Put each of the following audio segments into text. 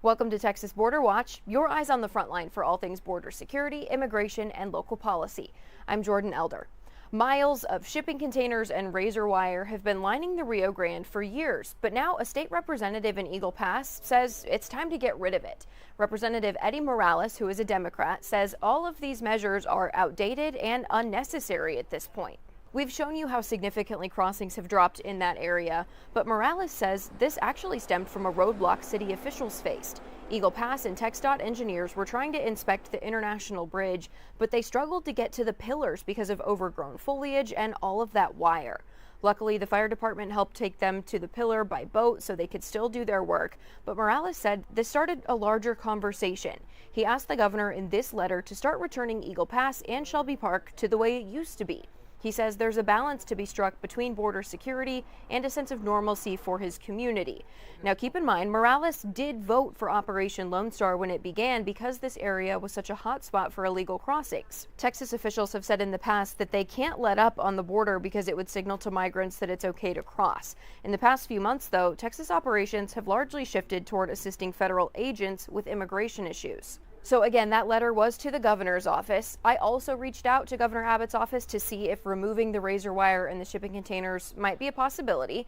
Welcome to Texas Border Watch, your eyes on the front line for all things border security, immigration, and local policy. I'm Jordan Elder. Miles of shipping containers and razor wire have been lining the Rio Grande for years, but now a state representative in Eagle Pass says it's time to get rid of it. Representative Eddie Morales, who is a Democrat, says all of these measures are outdated and unnecessary at this point. We've shown you how significantly crossings have dropped in that area, but Morales says this actually stemmed from a roadblock city officials faced. Eagle Pass and TxDOT engineers were trying to inspect the international bridge, but they struggled to get to the pillars because of overgrown foliage and all of that wire. Luckily, the fire department helped take them to the pillar by boat so they could still do their work, but Morales said this started a larger conversation. He asked the governor in this letter to start returning Eagle Pass and Shelby Park to the way it used to be. He says there's a balance to be struck between border security and a sense of normalcy for his community. Now keep in mind, Morales did vote for Operation Lone Star when it began because this area was such a hot spot for illegal crossings. Texas officials have said in the past that they can't let up on the border because it would signal to migrants that it's okay to cross. In the past few months, though, Texas operations have largely shifted toward assisting federal agents with immigration issues. So again, that letter was to the governor's office. I also reached out to Governor Abbott's office to see if removing the razor wire and the shipping containers might be a possibility.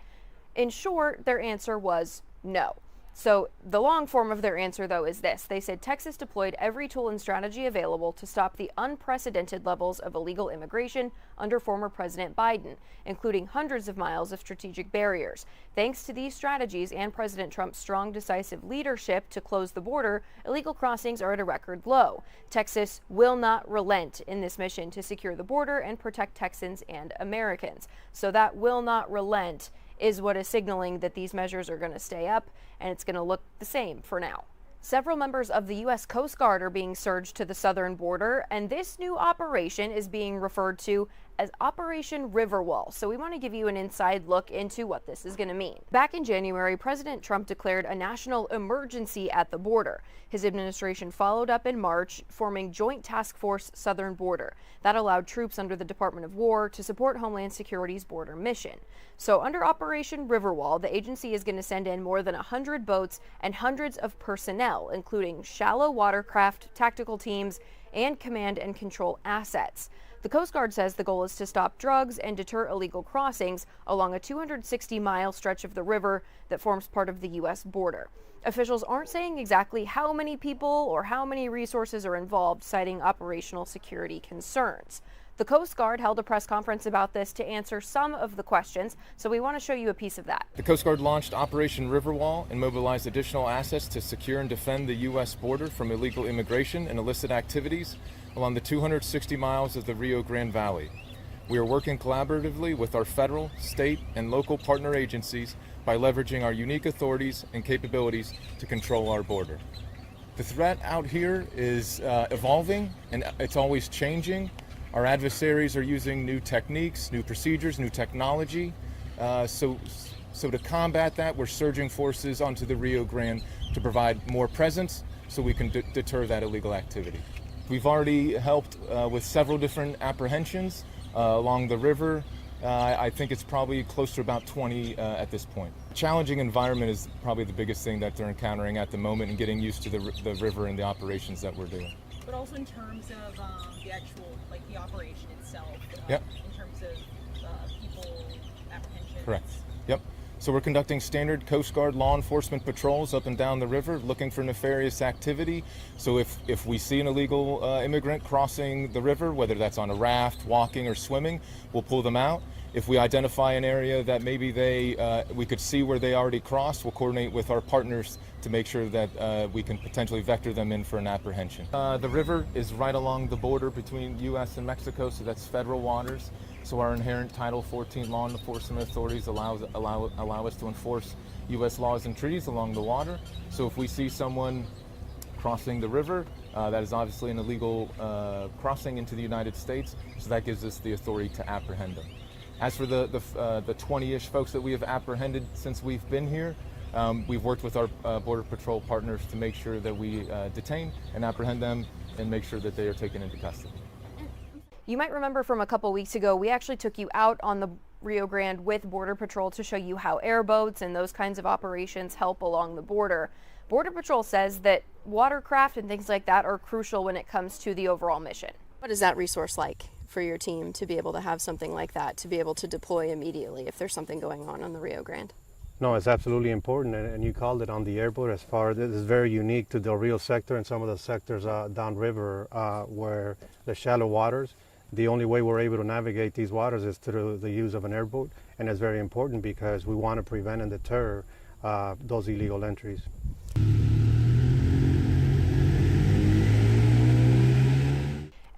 In short, their answer was no. So the long form of their answer, though, is this. They said Texas deployed every tool and strategy available to stop the unprecedented levels of illegal immigration under former President Biden, including hundreds of miles of strategic barriers. Thanks to these strategies and President Trump's strong, decisive leadership to close the border, illegal crossings are at a record low. Texas will not relent in this mission to secure the border and protect Texans and Americans. So that will not relent is what is signaling that these measures are going to stay up, and it's going to look the same for now. Several members of the U.S. Coast Guard are being surged to the southern border, and this new operation is being referred to as Operation Riverwall. So we want to give you an inside look into what this is going to mean. Back in January, President Trump declared a national emergency at the border. His administration followed up in March, forming Joint Task Force Southern Border. That allowed troops under the Department of War to support Homeland Security's border mission. So under Operation Riverwall, the agency is going to send in more than 100 boats and hundreds of personnel, including shallow watercraft, tactical teams, and command and control assets. The Coast Guard says the goal is to stop drugs and deter illegal crossings along a 260-mile stretch of the river that forms part of the U.S. border. Officials aren't saying exactly how many people or how many resources are involved, citing operational security concerns. The Coast Guard held a press conference about this to answer some of the questions, so we want to show you a piece of that. The Coast Guard launched Operation Riverwall and mobilized additional assets to secure and defend the U.S. border from illegal immigration and illicit activities along the 260 miles of the Rio Grande Valley. We are working collaboratively with our federal, state, and local partner agencies by leveraging our unique authorities and capabilities to control our border. The threat out here is evolving, and it's always changing. Our adversaries are using new techniques, new procedures, new technology. So to combat that, we're surging forces onto the Rio Grande to provide more presence so we can deter that illegal activity. We've already helped with several different apprehensions along the river. I think it's probably close to about 20 at this point. Challenging environment is probably the biggest thing that they're encountering at the moment, and getting used to the river and the operations that we're doing. But also in terms of the actual, like the operation itself, yep. In terms of people apprehension. Correct. Yep. So we're conducting standard Coast Guard law enforcement patrols up and down the river, looking for nefarious activity. So if we see an illegal immigrant crossing the river, whether that's on a raft, walking, or swimming, we'll pull them out. If we identify an area that maybe we could see where they already crossed, we'll coordinate with our partners to make sure that we can potentially vector them in for an apprehension. The river is right along the border between U.S. and Mexico, so that's federal waters. So our inherent Title 14 law enforcement authorities allow us to enforce U.S. laws and treaties along the water. So if we see someone crossing the river, that is obviously an illegal crossing into the United States, so that gives us the authority to apprehend them. As for the 20-ish folks that we have apprehended since we've been here, we've worked with our Border Patrol partners to make sure that we detain and apprehend them and make sure that they are taken into custody. You might remember from a couple weeks ago, we actually took you out on the Rio Grande with Border Patrol to show you how airboats and those kinds of operations help along the border. Border Patrol says that watercraft and things like that are crucial when it comes to the overall mission. What is that resource like for your team to be able to have something like that, to be able to deploy immediately if there's something going on the Rio Grande? No, it's absolutely important, and you called it on the airboat. As far as this is very unique to Del Rio sector and some of the sectors downriver where the shallow waters. The only way we're able to navigate these waters is through the use of an airboat, and it's very important because we want to prevent and deter those illegal entries.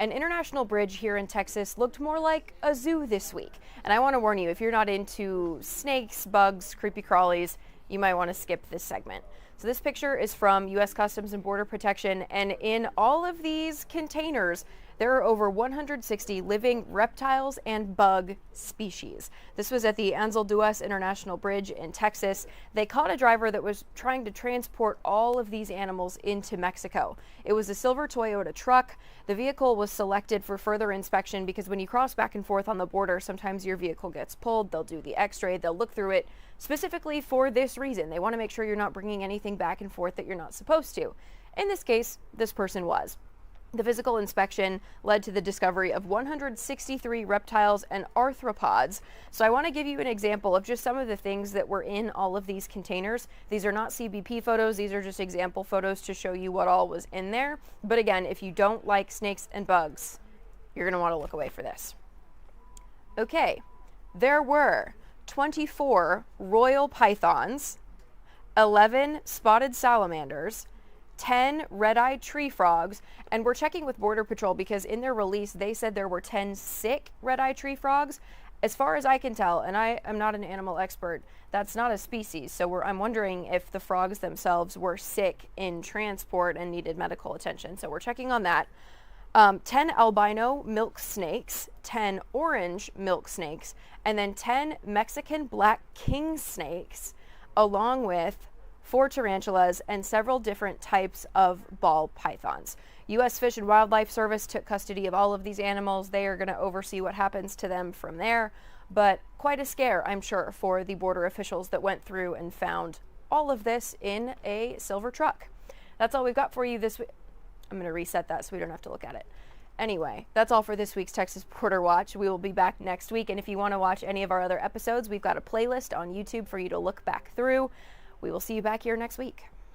An international bridge here in Texas looked more like a zoo this week. And I want to warn you, if you're not into snakes, bugs, creepy crawlies, you might want to skip this segment. So this picture is from U.S. Customs and Border Protection, and in all of these containers, there are over 160 living reptiles and bug species. This was at the Anzalduas International Bridge in Texas. They caught a driver that was trying to transport all of these animals into Mexico. It was a silver Toyota truck. The vehicle was selected for further inspection because when you cross back and forth on the border, sometimes your vehicle gets pulled. They'll do the x-ray, they'll look through it specifically for this reason. They want to make sure you're not bringing anything back and forth that you're not supposed to. In this case, this person was. The physical inspection led to the discovery of 163 reptiles and arthropods. So I want to give you an example of just some of the things that were in all of these containers. These are not CBP photos. These are just example photos to show you what all was in there. But again, if you don't like snakes and bugs, you're going to want to look away for this. Okay, there were 24 royal pythons, 11 spotted salamanders, 10 red-eyed tree frogs, and we're checking with Border Patrol because in their release they said there were 10 sick red-eyed tree frogs. As far as I can tell, and I am not an animal expert, that's not a species, so I'm wondering if the frogs themselves were sick in transport and needed medical attention, so we're checking on that. 10 albino milk snakes, 10 orange milk snakes, and then 10 Mexican black king snakes, along with 4 tarantulas, and several different types of ball pythons. U.S. Fish and Wildlife Service took custody of all of these animals. They are going to oversee what happens to them from there. But quite a scare, I'm sure, for the border officials that went through and found all of this in a silver truck. That's all we've got for you this week. I'm going to reset that so we don't have to look at it. Anyway, that's all for this week's Texas Border Watch. We will be back next week. And if you want to watch any of our other episodes, we've got a playlist on YouTube for you to look back through. We will see you back here next week.